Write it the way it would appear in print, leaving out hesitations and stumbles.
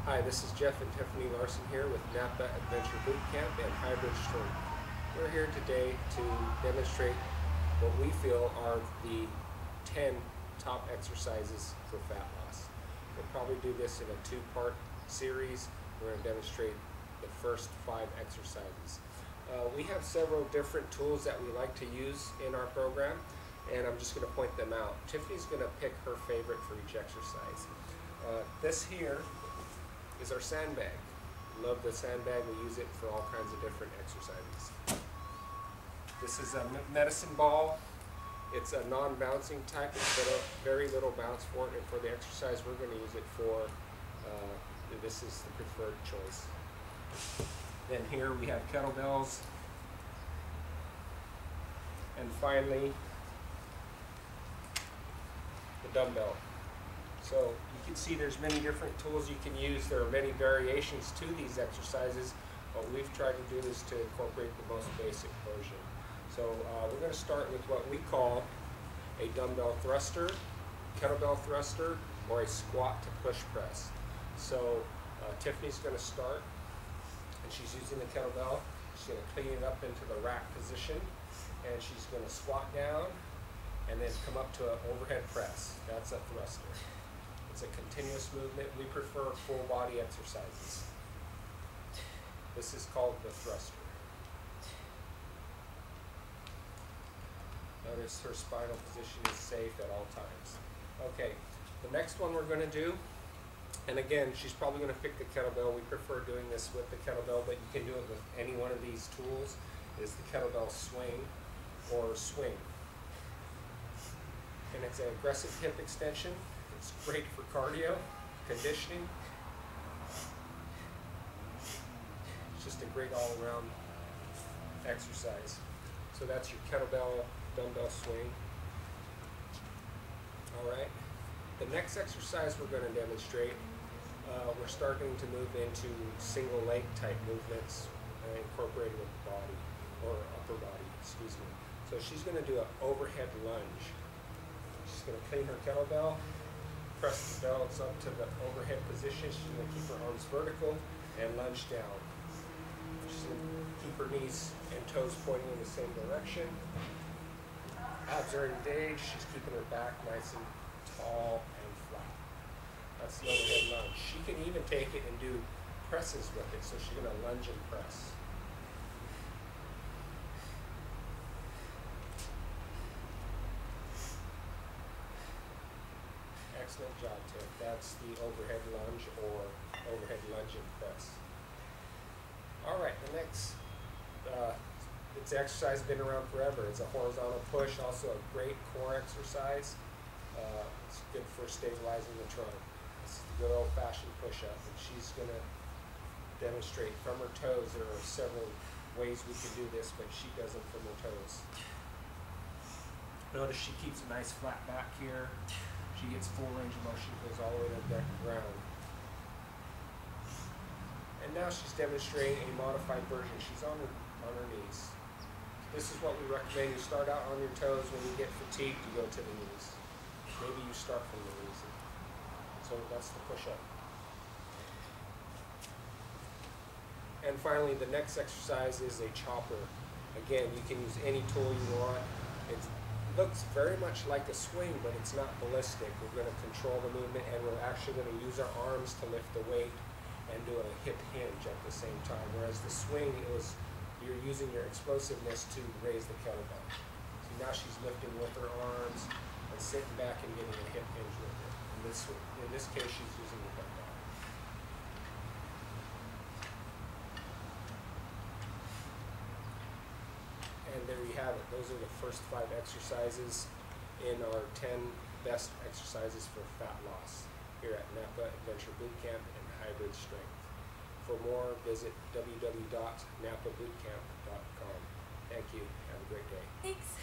Hi, this is Jeff and Tiffany Larson here with Napa Adventure Boot Camp and Hybrid Strength. We're here today to demonstrate what we feel are the 10 top exercises for fat loss. We'll probably do this in a two-part series. We're going to demonstrate the first 5 exercises. We have several different tools that we like to use in our program, and I'm just going to point them out. Tiffany's going to pick her favorite for each exercise. This here is our sandbag. Love the sandbag. We use it for all kinds of different exercises. This is a medicine ball. It's a non-bouncing type. It's got a very little bounce for it, and for the exercise we're going to use it for, this is the preferred choice. Then here we have kettlebells. And finally, the dumbbell. So you can see there's many different tools you can use. There are many variations to these exercises, but we've tried to do this to incorporate the most basic version. So we're going to start with what we call a dumbbell thruster, kettlebell thruster, or a squat to push press. So Tiffany's going to start, and she's using the kettlebell. She's going to clean it up into the rack position, and she's going to squat down and then come up to an overhead press. That's a thruster. It's a continuous movement. We prefer full body exercises. This is called the thruster. Notice her spinal position is safe at all times. Okay, the next one we're going to do, and again, she's probably going to pick the kettlebell. We prefer doing this with the kettlebell, but you can do it with any one of these tools, is the kettlebell swing or swing. And it's an aggressive hip extension. It's great for cardio, conditioning. It's just a great all-around exercise. So that's your kettlebell dumbbell swing. All right. The next exercise we're going to demonstrate, we're starting to move into single leg type movements incorporated with the body, or upper body, excuse me. So she's going to do an overhead lunge. She's going to clean her kettlebell, press the belts up to the overhead position. She's going to keep her arms vertical and lunge down. She's going to keep her knees and toes pointing in the same direction. Abs are engaged. She's keeping her back nice and tall and flat. That's the overhead lunge. She can even take it and do presses with it. So she's going to lunge and press. Excellent job, Tiff. That's the overhead lunge or overhead lunge and press. All right, the next, it's exercise been around forever. It's a horizontal push, also a great core exercise. It's good for stabilizing the trunk. This is the good old-fashioned push-up, and she's going to demonstrate from her toes. There are several ways we can do this, but she does them from her toes. Notice she keeps a nice flat back here. She gets full range of motion, goes all the way to the ground. And now she's demonstrating a modified version. She's on her knees. This is what we recommend. You start out on your toes. When you get fatigued, you go to the knees. Maybe you start from the knees. So that's the push-up. And finally, the next exercise is a chopper. Again, you can use any tool you want. It looks very much like a swing, but it's not ballistic. We're going to control the movement, and we're actually going to use our arms to lift the weight and do a hip hinge at the same time. Whereas the swing, you're using your explosiveness to raise the kettlebell. So now she's lifting with her arms and sitting back and getting a hip hinge with it. In this case, she's using the kettlebell. And there you have it. Those are the first 5 exercises in our 10 best exercises for fat loss here at Napa Adventure Boot Camp and Hybrid Strength. For more, visit www.napabootcamp.com. Thank you. Have a great day. Thanks.